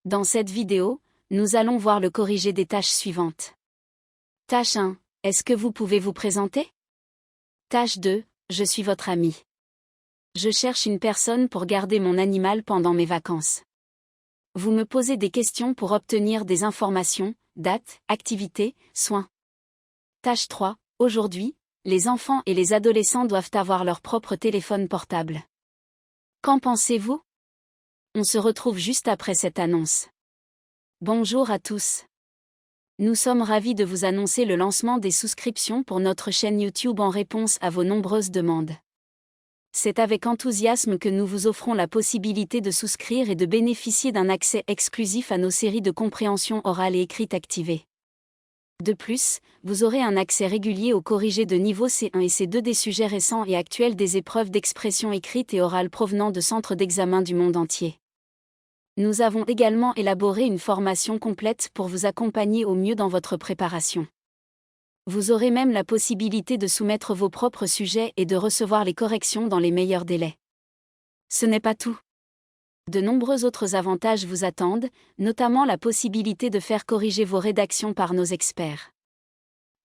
Dans cette vidéo, nous allons voir le corrigé des tâches suivantes. Tâche 1. Est-ce que vous pouvez vous présenter? Tâche 2. Je suis votre ami. Je cherche une personne pour garder mon animal pendant mes vacances. Vous me posez des questions pour obtenir des informations, dates, activités, soins. Tâche 3. Aujourd'hui, les enfants et les adolescents doivent avoir leur propre téléphone portable. Qu'en pensez-vous? On se retrouve juste après cette annonce. Bonjour à tous. Nous sommes ravis de vous annoncer le lancement des souscriptions pour notre chaîne YouTube en réponse à vos nombreuses demandes. C'est avec enthousiasme que nous vous offrons la possibilité de souscrire et de bénéficier d'un accès exclusif à nos séries de compréhension orale et écrite activées. De plus, vous aurez un accès régulier aux corrigés de niveau C1 et C2 des sujets récents et actuels des épreuves d'expression écrite et orale provenant de centres d'examen du monde entier. Nous avons également élaboré une formation complète pour vous accompagner au mieux dans votre préparation. Vous aurez même la possibilité de soumettre vos propres sujets et de recevoir les corrections dans les meilleurs délais. Ce n'est pas tout. De nombreux autres avantages vous attendent, notamment la possibilité de faire corriger vos rédactions par nos experts.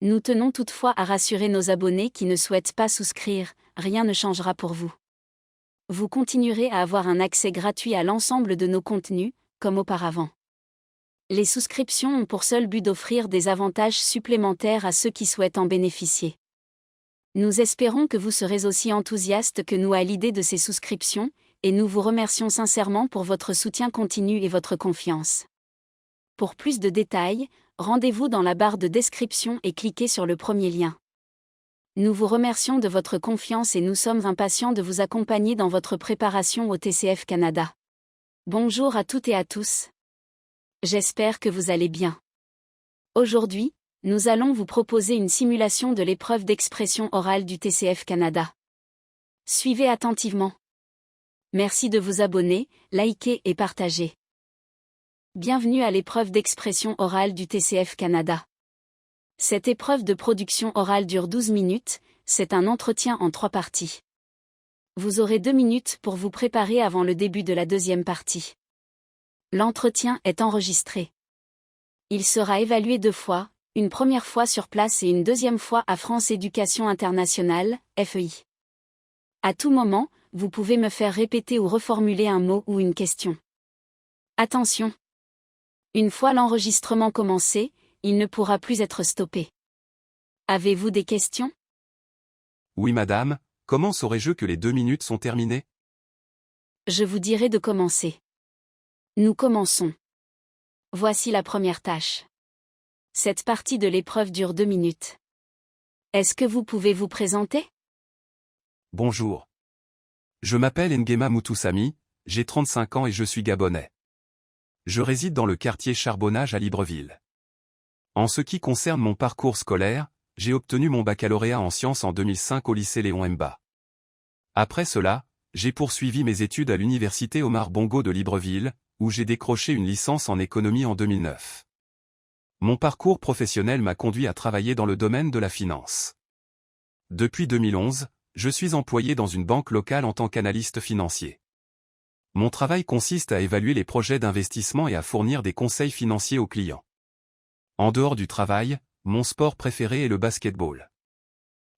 Nous tenons toutefois à rassurer nos abonnés qui ne souhaitent pas souscrire, rien ne changera pour vous. Vous continuerez à avoir un accès gratuit à l'ensemble de nos contenus, comme auparavant. Les souscriptions ont pour seul but d'offrir des avantages supplémentaires à ceux qui souhaitent en bénéficier. Nous espérons que vous serez aussi enthousiastes que nous à l'idée de ces souscriptions, et nous vous remercions sincèrement pour votre soutien continu et votre confiance. Pour plus de détails, rendez-vous dans la barre de description et cliquez sur le premier lien. Nous vous remercions de votre confiance et nous sommes impatients de vous accompagner dans votre préparation au TCF Canada. Bonjour à toutes et à tous. J'espère que vous allez bien. Aujourd'hui, nous allons vous proposer une simulation de l'épreuve d'expression orale du TCF Canada. Suivez attentivement. Merci de vous abonner, liker et partager. Bienvenue à l'épreuve d'expression orale du TCF Canada. Cette épreuve de production orale dure 12 minutes, c'est un entretien en 3 parties. Vous aurez 2 minutes pour vous préparer avant le début de la deuxième partie. L'entretien est enregistré. Il sera évalué 2 fois, une première fois sur place et une deuxième fois à France Éducation Internationale, FEI. À tout moment, vous pouvez me faire répéter ou reformuler un mot ou une question. Attention! Une fois l'enregistrement commencé, il ne pourra plus être stoppé. Avez-vous des questions? Oui madame, comment saurais-je que les 2 minutes sont terminées? Je vous dirai de commencer. Nous commençons. Voici la première tâche. Cette partie de l'épreuve dure 2 minutes. Est-ce que vous pouvez vous présenter? Bonjour. Je m'appelle Nguema Moutoussamy, j'ai 35 ans et je suis gabonais. Je réside dans le quartier Charbonnage à Libreville. En ce qui concerne mon parcours scolaire, j'ai obtenu mon baccalauréat en sciences en 2005 au lycée Léon Mba. Après cela, j'ai poursuivi mes études à l'université Omar Bongo de Libreville, où j'ai décroché une licence en économie en 2009. Mon parcours professionnel m'a conduit à travailler dans le domaine de la finance. Depuis 2011, je suis employé dans une banque locale en tant qu'analyste financier. Mon travail consiste à évaluer les projets d'investissement et à fournir des conseils financiers aux clients. En dehors du travail, mon sport préféré est le basketball.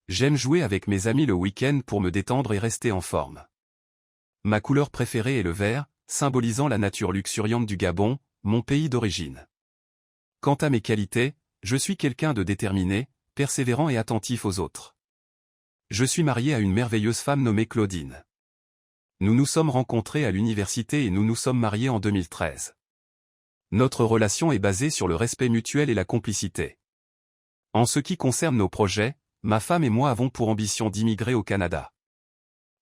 J'aime jouer avec mes amis le week-end pour me détendre et rester en forme. Ma couleur préférée est le vert, symbolisant la nature luxuriante du Gabon, mon pays d'origine. Quant à mes qualités, je suis quelqu'un de déterminé, persévérant et attentif aux autres. Je suis marié à une merveilleuse femme nommée Claudine. Nous nous sommes rencontrés à l'université et nous nous sommes mariés en 2013. Notre relation est basée sur le respect mutuel et la complicité. En ce qui concerne nos projets, ma femme et moi avons pour ambition d'immigrer au Canada.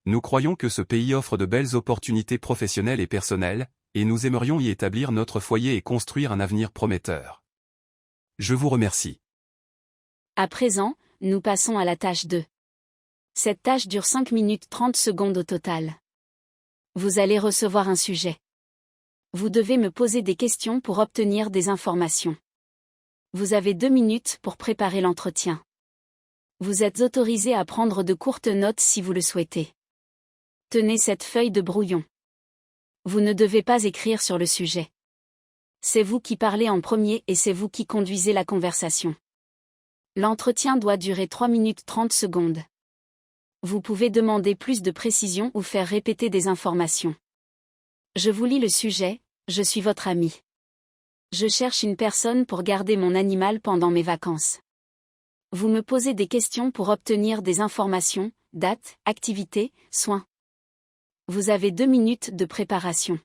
Nous croyons que ce pays offre de belles opportunités professionnelles et personnelles, et nous aimerions y établir notre foyer et construire un avenir prometteur. Je vous remercie. À présent, nous passons à la tâche 2. Cette tâche dure 5 minutes 30 secondes au total. Vous allez recevoir un sujet. Vous devez me poser des questions pour obtenir des informations. Vous avez 2 minutes pour préparer l'entretien. Vous êtes autorisé à prendre de courtes notes si vous le souhaitez. Tenez cette feuille de brouillon. Vous ne devez pas écrire sur le sujet. C'est vous qui parlez en premier et c'est vous qui conduisez la conversation. L'entretien doit durer 3 minutes 30 secondes. Vous pouvez demander plus de précision ou faire répéter des informations. Je vous lis le sujet, je suis votre ami. Je cherche une personne pour garder mon animal pendant mes vacances. Vous me posez des questions pour obtenir des informations, date, activité, soins. Vous avez 2 minutes de préparation.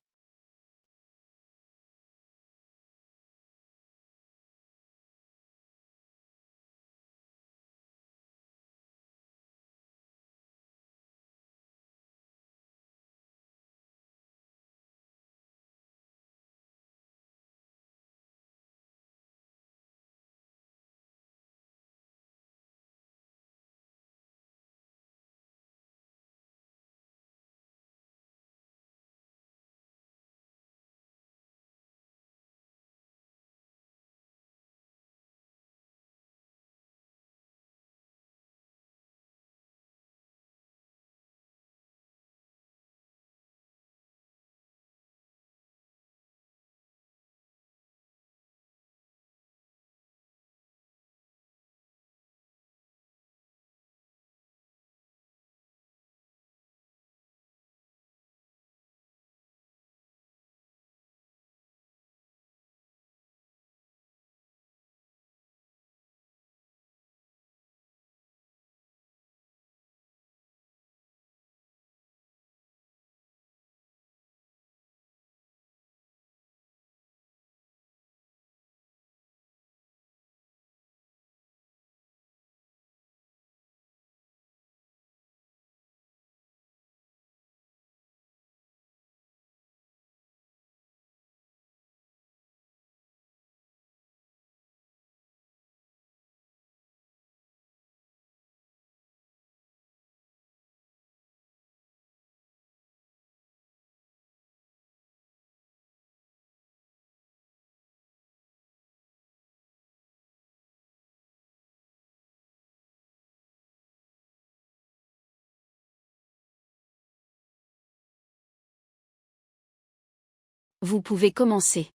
Vous pouvez commencer.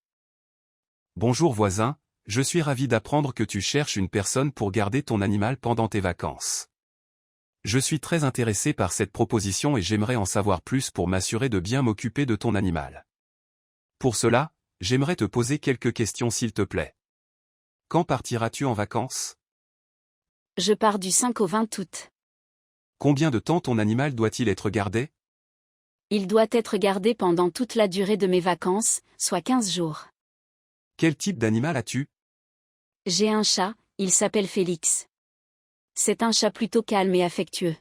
Bonjour voisin, je suis ravi d'apprendre que tu cherches une personne pour garder ton animal pendant tes vacances. Je suis très intéressé par cette proposition et j'aimerais en savoir plus pour m'assurer de bien m'occuper de ton animal. Pour cela, j'aimerais te poser quelques questions s'il te plaît. Quand partiras-tu en vacances? Je pars du 5 au 20 août. Combien de temps ton animal doit-il être gardé? Il doit être gardé pendant toute la durée de mes vacances, soit 15 jours. Quel type d'animal as-tu? J'ai un chat, il s'appelle Félix. C'est un chat plutôt calme et affectueux.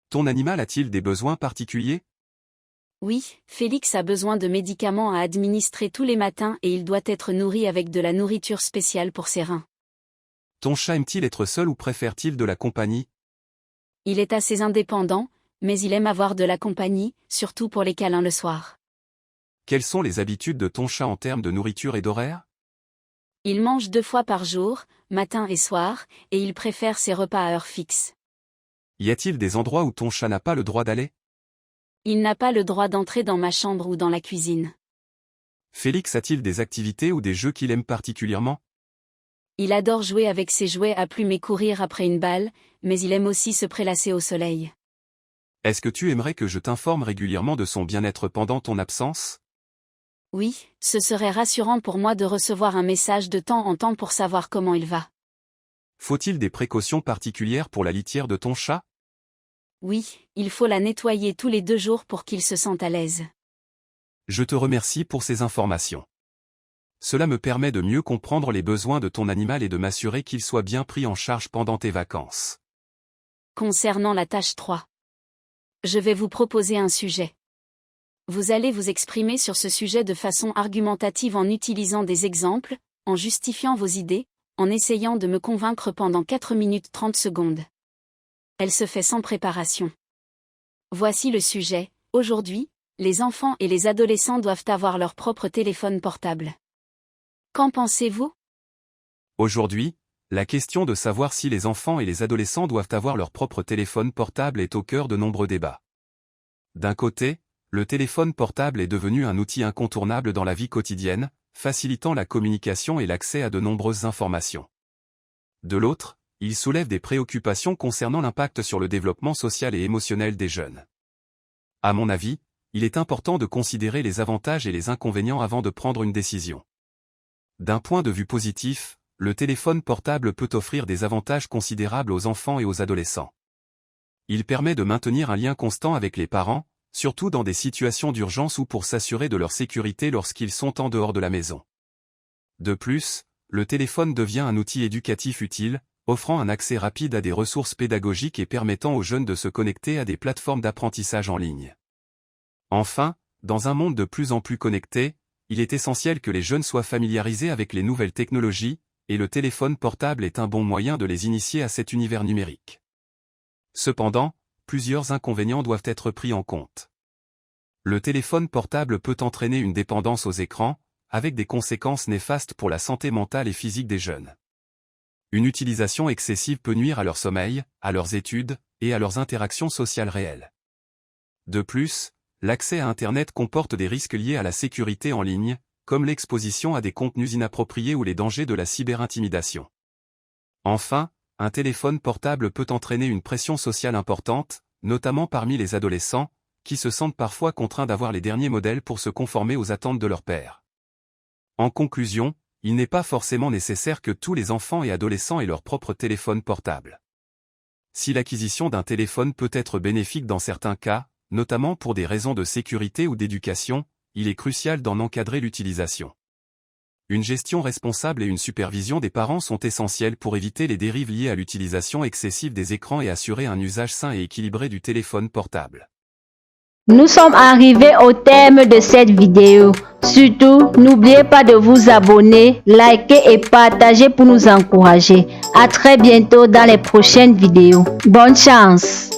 Ton animal a-t-il des besoins particuliers? Oui, Félix a besoin de médicaments à administrer tous les matins et il doit être nourri avec de la nourriture spéciale pour ses reins. Ton chat aime-t-il être seul ou préfère-t-il de la compagnie? Il est assez indépendant, mais il aime avoir de la compagnie, surtout pour les câlins le soir. Quelles sont les habitudes de ton chat en termes de nourriture et d'horaire? Il mange 2 fois par jour, matin et soir, et il préfère ses repas à heure fixe. Y a-t-il des endroits où ton chat n'a pas le droit d'aller? Il n'a pas le droit d'entrer dans ma chambre ou dans la cuisine. Félix a-t-il des activités ou des jeux qu'il aime particulièrement? Il adore jouer avec ses jouets à plumes et courir après une balle, mais il aime aussi se prélasser au soleil. Est-ce que tu aimerais que je t'informe régulièrement de son bien-être pendant ton absence? Oui, ce serait rassurant pour moi de recevoir un message de temps en temps pour savoir comment il va. Faut-il des précautions particulières pour la litière de ton chat? Oui, il faut la nettoyer tous les 2 jours pour qu'il se sente à l'aise. Je te remercie pour ces informations. Cela me permet de mieux comprendre les besoins de ton animal et de m'assurer qu'il soit bien pris en charge pendant tes vacances. Concernant la tâche 3. Je vais vous proposer un sujet. Vous allez vous exprimer sur ce sujet de façon argumentative en utilisant des exemples, en justifiant vos idées, en essayant de me convaincre pendant 4 minutes 30 secondes. Elle se fait sans préparation. Voici le sujet. Aujourd'hui, les enfants et les adolescents doivent avoir leur propre téléphone portable. Qu'en pensez-vous? Aujourd'hui, la question de savoir si les enfants et les adolescents doivent avoir leur propre téléphone portable est au cœur de nombreux débats. D'un côté, le téléphone portable est devenu un outil incontournable dans la vie quotidienne, facilitant la communication et l'accès à de nombreuses informations. De l'autre, il soulève des préoccupations concernant l'impact sur le développement social et émotionnel des jeunes. À mon avis, il est important de considérer les avantages et les inconvénients avant de prendre une décision. D'un point de vue positif, le téléphone portable peut offrir des avantages considérables aux enfants et aux adolescents. Il permet de maintenir un lien constant avec les parents, surtout dans des situations d'urgence ou pour s'assurer de leur sécurité lorsqu'ils sont en dehors de la maison. De plus, le téléphone devient un outil éducatif utile, offrant un accès rapide à des ressources pédagogiques et permettant aux jeunes de se connecter à des plateformes d'apprentissage en ligne. Enfin, dans un monde de plus en plus connecté, il est essentiel que les jeunes soient familiarisés avec les nouvelles technologies, et le téléphone portable est un bon moyen de les initier à cet univers numérique. Cependant, plusieurs inconvénients doivent être pris en compte. Le téléphone portable peut entraîner une dépendance aux écrans, avec des conséquences néfastes pour la santé mentale et physique des jeunes. Une utilisation excessive peut nuire à leur sommeil, à leurs études, et à leurs interactions sociales réelles. De plus, l'accès à Internet comporte des risques liés à la sécurité en ligne, comme l'exposition à des contenus inappropriés ou les dangers de la cyberintimidation. Enfin, un téléphone portable peut entraîner une pression sociale importante, notamment parmi les adolescents, qui se sentent parfois contraints d'avoir les derniers modèles pour se conformer aux attentes de leurs pairs. En conclusion, il n'est pas forcément nécessaire que tous les enfants et adolescents aient leur propre téléphone portable. Si l'acquisition d'un téléphone peut être bénéfique dans certains cas, notamment pour des raisons de sécurité ou d'éducation, il est crucial d'en encadrer l'utilisation. Une gestion responsable et une supervision des parents sont essentielles pour éviter les dérives liées à l'utilisation excessive des écrans et assurer un usage sain et équilibré du téléphone portable. Nous sommes arrivés au terme de cette vidéo. Surtout, n'oubliez pas de vous abonner, liker et partager pour nous encourager. À très bientôt dans les prochaines vidéos. Bonne chance!